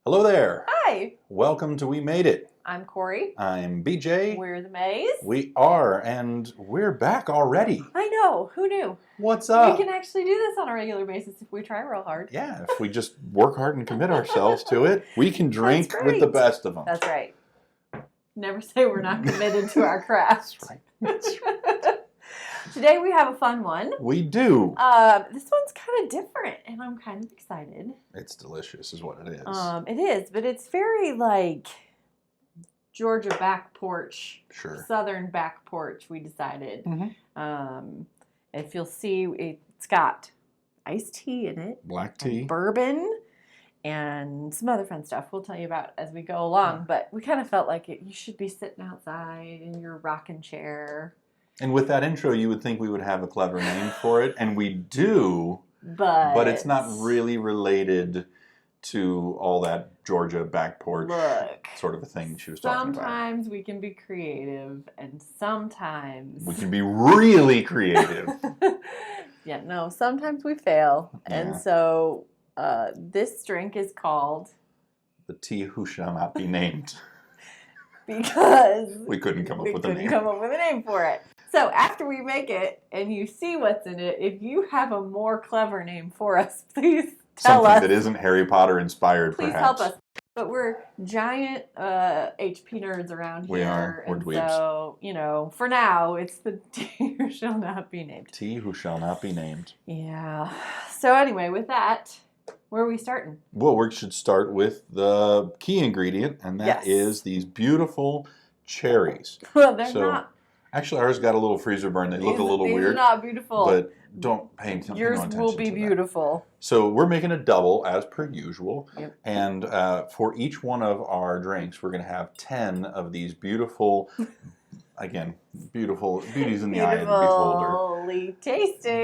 Hello there. Hi. Welcome to We Made It. I'm Corey. I'm BJ. We're the Mays. We are, and we're back already. I know. Who knew? What's up? We can actually do this on a regular basis if we try real hard. Yeah, if we just work hard and commit ourselves to it, we can drink with the best of them. That's right. Never say we're not committed to our craft. That's right. That's right. Today we have a fun one. We do. This one's kind of different, and I'm kind of excited. It's delicious is what it is. It is, but it's very like Georgia back porch, Sure. Southern back porch, we decided. Mm-hmm. If you'll see, it's got iced tea in it. Black tea. Bourbon. And some other fun stuff we'll tell you about as we go along. But we kind of felt like you should be sitting outside in your rocking chair. And with that intro, you would think we would have a clever name for it, and we do, but it's not really related to all that Georgia back porch sort of a thing she was talking about. Sometimes we can be creative, and sometimes we can be really creative. Yeah, no, sometimes we fail. Yeah. And so this drink is called The Tea Who Shall Not Be Named. Because we couldn't come up with a name. We couldn't come up with a name for it. So after we make it and you see what's in it, if you have a more clever name for us, please tell us. Something that isn't Harry Potter inspired, please perhaps. Help us. But we're giant HP nerds around here. We are. We're dweebs. So, you know, for now, it's the Tea Who Shall Not Be Named. Tea Who Shall Not Be Named. Yeah. So anyway, with that, where are we starting? Well, we should start with the key ingredient, and that is these beautiful cherries. Well, they're not. Actually, ours got a little freezer burn. They look a little weird. These are not beautiful. But don't pay attention to that. Yours will be beautiful. So we're making a double, as per usual. Yep. And for each one of our drinks, we're going to have 10 of these beautiful... Again, beauty's in the eye of the beholder.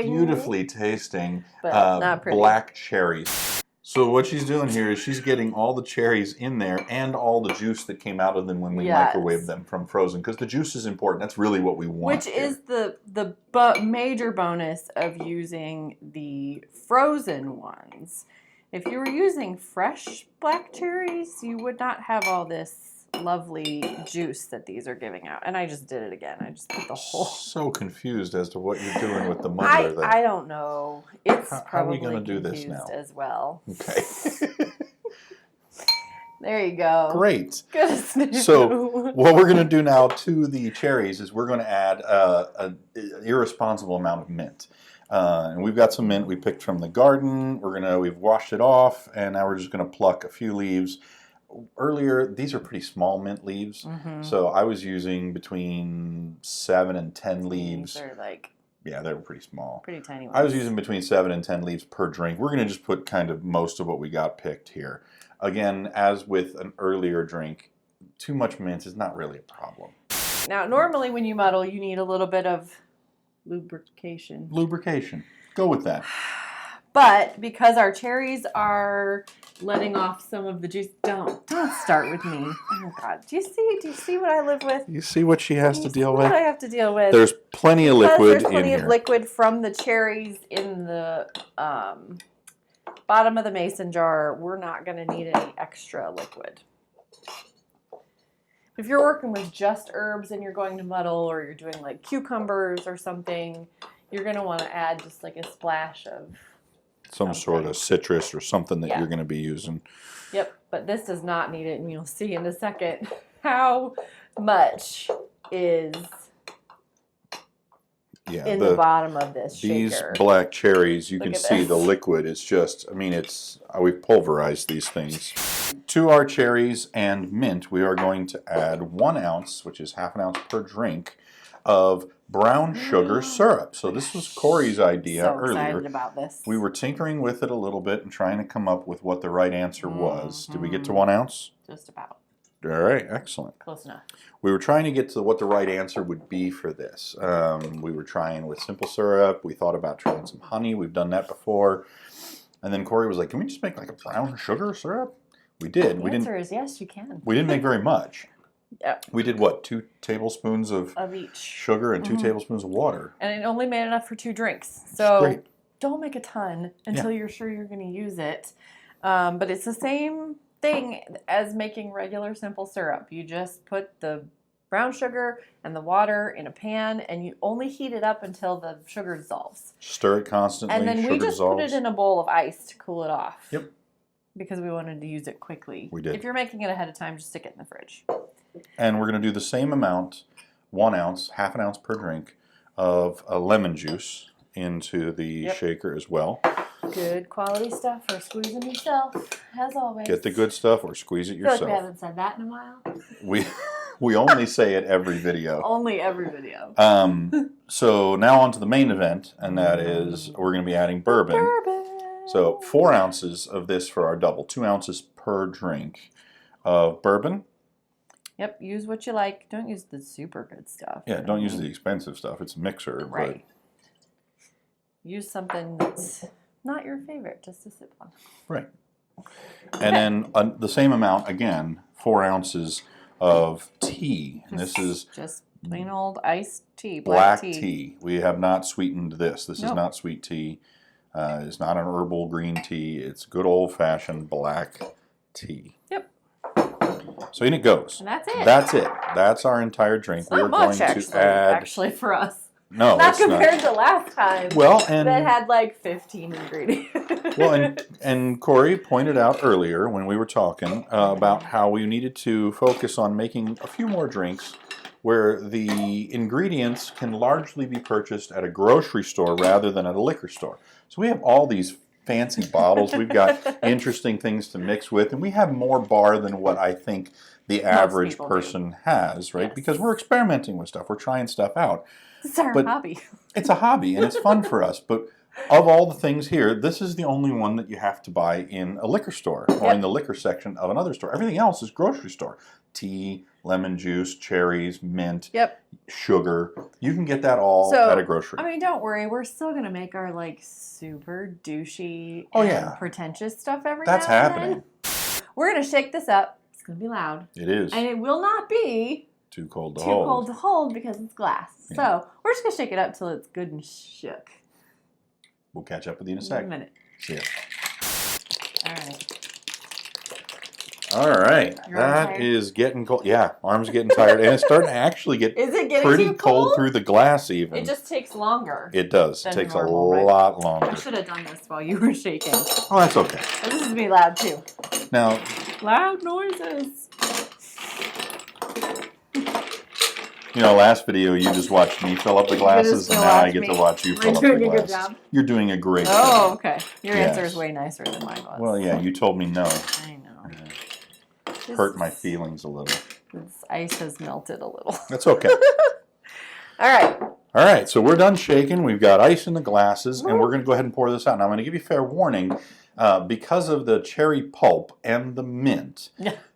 Beautifully tasting but not pretty. Black Cherries. So what she's doing here is she's getting all the cherries in there and all the juice that came out of them when we microwaved them from frozen, because the juice is important. That's really what we want. Which is the major bonus of using the frozen ones. If you were using fresh black cherries, you would not have all this lovely juice that these are giving out. And I just did it again. I just put the whole... So confused as to what you're doing with the muddler then. I don't know. It's how probably are we going to do this now? As well. Okay. There you go. Great. Good. So what we're going to do now to the cherries is we're going to add an irresponsible amount of mint. And we've got some mint we picked from the garden. We've washed it off, and now we're just going to pluck a few leaves. Earlier, these are pretty small mint leaves, so I was using between 7 and 10 leaves. They're like... Yeah, they were pretty small. Pretty tiny ones. I was using between 7 and 10 leaves per drink. We're going to just put kind of most of what we got picked here. Again, as with an earlier drink, too much mint is not really a problem. Now, normally when you muddle, you need a little bit of lubrication. Lubrication. Go with that. But because our cherries are letting off some of the juice, don't start with me. Oh God, do you see what I live with? You see what she has to deal with? What I have to deal with. There's plenty of liquid in here. There's plenty of liquid from the cherries in the bottom of the mason jar. We're not going to need any extra liquid. If you're working with just herbs and you're going to muddle, or you're doing like cucumbers or something, you're going to want to add just like a splash of some sort of citrus or something that you're going to be using. Yep, but this does not need it, and you'll see in a second how much is in the bottom of this shaker. These black cherries, you can see the liquid. It's just, I mean, we've pulverized these things. To our cherries and mint, we are going to add 1 ounce, which is half an ounce per drink, of brown sugar syrup. So this was Corey's idea earlier. So excited about this. We were tinkering with it a little bit and trying to come up with what the right answer was. Did we get to 1 ounce? Just about. All right, excellent. Close enough. We were trying to get to what the right answer would be for this. We were trying with simple syrup. We thought about trying some honey. We've done that before. And then Corey was like, can we just make like a brown sugar syrup? We did. The answer is yes, you can. We didn't make very much. Yep. We did what, 2 tablespoons of each sugar and 2 tablespoons of water. And it only made enough for 2 drinks. So great. Don't make a ton until you're sure you're going to use it. But it's the same thing as making regular simple syrup. You just put the brown sugar and the water in a pan, and you only heat it up until the sugar dissolves. Stir it constantly. And then we sugar just dissolves. put it in a bowl of ice to cool it off. Yep. Because we wanted to use it quickly. We did. If you're making it ahead of time, just stick it in the fridge. And we're going to do the same amount, 1 ounce, half an ounce per drink, of lemon juice into the shaker as well. Good quality stuff for squeezing yourself, as always. Get the good stuff or squeeze it I yourself. feel like we haven't said that in a while. We only say it every video. Only every video. So now on to the main event, and that is we're going to be adding bourbon. So 4 ounces of this for our double, 2 ounces per drink of bourbon. Yep, use what you like. Don't use the super good stuff. Yeah, don't use the expensive stuff. It's a mixer. Right. Use something that's not your favorite, just to sip on. Right. And then the same amount, again, 4 ounces of tea. And this is just plain old iced tea, black tea. We have not sweetened this. This is not sweet tea. It's not an herbal green tea. It's good old-fashioned black tea. Yep. So in it goes. And that's it. That's it. That's our entire drink. It's not much, actually, for us. No, not compared to last time. Well, and that had like 15 ingredients. Well, and Corey pointed out earlier when we were talking about how we needed to focus on making a few more drinks where the ingredients can largely be purchased at a grocery store rather than at a liquor store. So we have all these fancy bottles. We've got interesting things to mix with, and we have more bar than what I think the average person has, right? Yes. Because we're experimenting with stuff. We're trying stuff out. It's our hobby. It's a hobby, and it's fun for us. But of all the things here, this is the only one that you have to buy in a liquor store or in the liquor section of another store. Everything else is grocery store. Tea, lemon juice, cherries, mint, sugar. You can get that all at a grocery. I mean, don't worry. We're still going to make our like super douchey and pretentious stuff every now and then. That's happening. We're going to shake this up. It's going to be loud. It is. And it will not be too cold to hold. Too cold to hold because it's glass. Yeah. So we're just going to shake it up till it's good and shook. We'll catch up with you in a sec. In a minute. See ya. All right. All right. That is getting cold. Yeah, arms getting tired. And it's starting to actually get pretty cold through the glass even. It just takes longer. It does. It takes a lot longer. I should have done this while you were shaking. Oh, that's okay. And this is me loud too. Now. Loud noises. You know, last video you just watched me fill up the glasses, and now I get to watch you fill up the glasses. Good job. You're doing a great job. Oh, okay. Your answer is way nicer than mine was. Well, yeah, you told me no. I know. Hurt my feelings a little. This ice has melted a little. That's okay. All right. All right, so we're done shaking. We've got ice in the glasses, and we're going to go ahead and pour this out. Now, I'm going to give you fair warning. Because of the cherry pulp and the mint,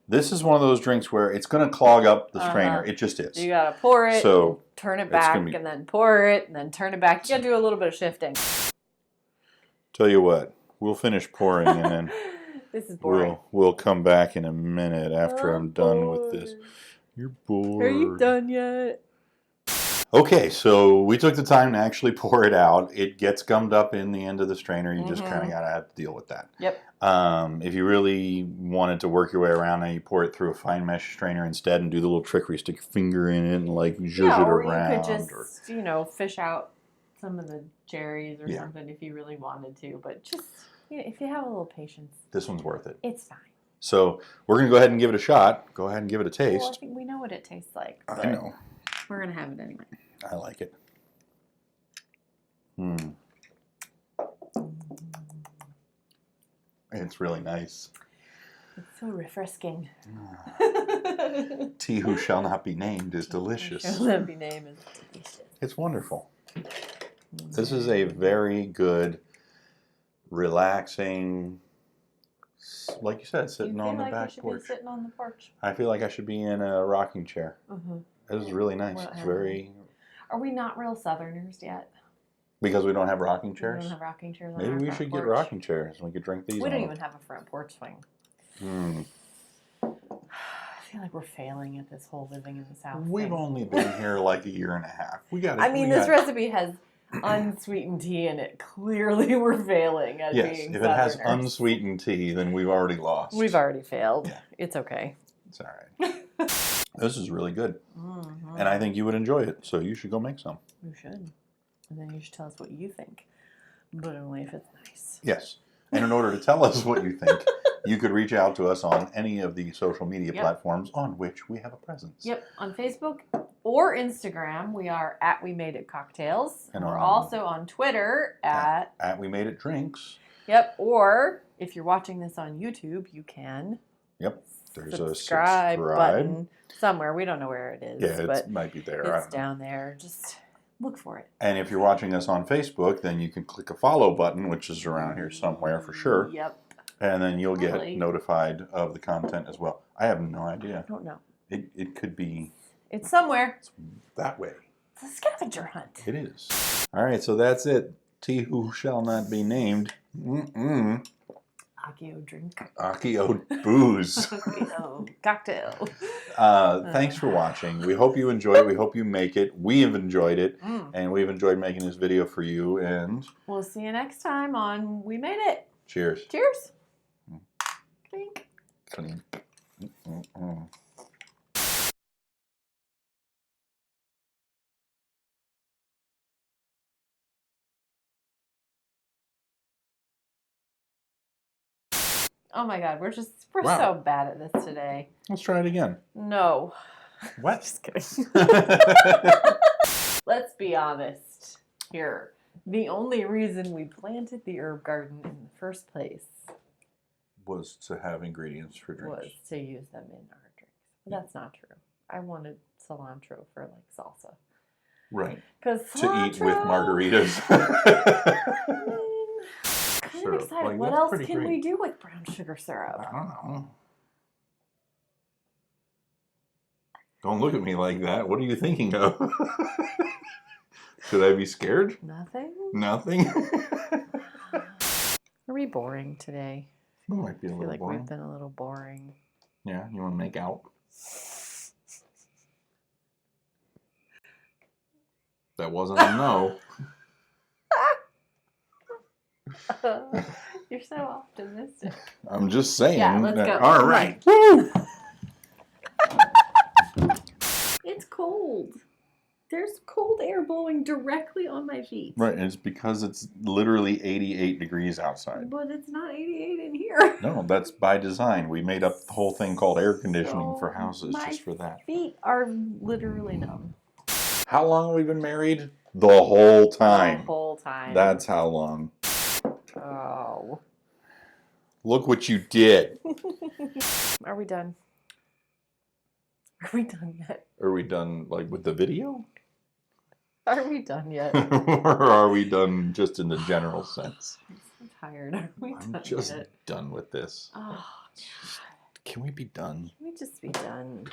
this is one of those drinks where it's going to clog up the strainer. It just is. You got to pour it, turn it back, and then pour it, and then turn it back. You got to do a little bit of shifting. Tell you what, we'll finish pouring, and then this is boring. We'll come back in a minute after I'm done with this. You're bored. Are you done yet? Okay, so we took the time to actually pour it out. It gets gummed up in the end of the strainer. You just kind of got to have to deal with that. Yep. If you really wanted to work your way around it, you pour it through a fine mesh strainer instead and do the little trick where you stick your finger in it and like zhuzh it around. You could just, fish out some of the cherries or something if you really wanted to. But just, if you have a little patience. This one's worth it. It's fine. So we're going to go ahead and give it a shot. Go ahead and give it a taste. Well, I think we know what it tastes like. I know. We're going to have it anyway. I like it. It's really nice. It's so refreshing. Tea who shall not be named is delicious. Shall not be named is delicious. It's wonderful. This is a very good, relaxing, like you said, sitting on the back porch. Be sitting on the porch. I feel like I should be in a rocking chair. This is really nice. It's very... Are we not real Southerners yet? Because we don't have rocking chairs? We don't have rocking chairs on Maybe we should get rocking chairs and we could drink these. We don't even have a front porch swing. I feel like we're failing at this whole living in the South. We've only been here like a year and a half. This recipe has unsweetened tea in it. Clearly, we're failing at Yes, being if it has Southerners. unsweetened tea, then we've already lost. We've already failed. Yeah. It's okay. It's all right. This is really good. Mm-hmm. And I think you would enjoy it, so you should go make some. You should. And then you should tell us what you think. But only if it's nice. Yes. And in order to tell us what you think, you could reach out to us on any of the social media platforms on which we have a presence. Yep. On Facebook or Instagram, we are at We Made It Cocktails. And we're on- also on Twitter at We Made It Drinks. Yep. Or if you're watching this on YouTube, you can There's subscribe a subscribe button somewhere. We don't know where it is. Yeah, but it might be there. it's down there. Just look for it. And if you're watching us on Facebook, then you can click a follow button, which is around here somewhere for sure. Yep. And then you'll get Probably. notified of the content as well. I have no idea. I don't know. It could be It's somewhere. that way. It's a scavenger hunt. It is. All right, so that's it. Tea who shall not be named. Akio drink. Akio booze. Akio cocktail. Thanks for watching. We hope you enjoy it. We hope you make it. We have enjoyed it. And we've enjoyed making this video for you. And We'll see you next time on We Made It. cheers. Cheers. Clink. Clean. Oh my God, we're Wow. so bad at this today. Let's try it again. No. What? Just kidding. Let's be honest here. The only reason we planted the herb garden in the first place Was to have ingredients for drinks. was to use them in our drinks. But that's not true. I wanted cilantro for like salsa. Right. Because To eat with margaritas. I'm Syrup. excited. Like, What that's else pretty can great. we do with brown sugar syrup? I don't know. Don't look at me like that. What are you thinking of? Should I be scared? Nothing? Nothing? Are we boring today? That might be a I feel little like boring. we've been a little boring. Yeah, you want to make out? That wasn't a no. You're so optimistic. I'm just saying. Yeah, let's that- go. All right. Woo! It's cold. There's cold air blowing directly on my feet. Right, and it's because it's literally 88 degrees outside. But it's not 88 in here. No, that's by design. We made up the whole thing called air conditioning for houses my just for that. feet are literally numb. How long have we been married? The whole time. The whole time. That's how long. Oh. Look what you did. Are we done? Are we done yet? Are we done like with the video? Are we done yet? Or are we done just in the general sense? I'm so tired. Are we I'm done just yet? done with this. Oh, Can we be done? can we just be done?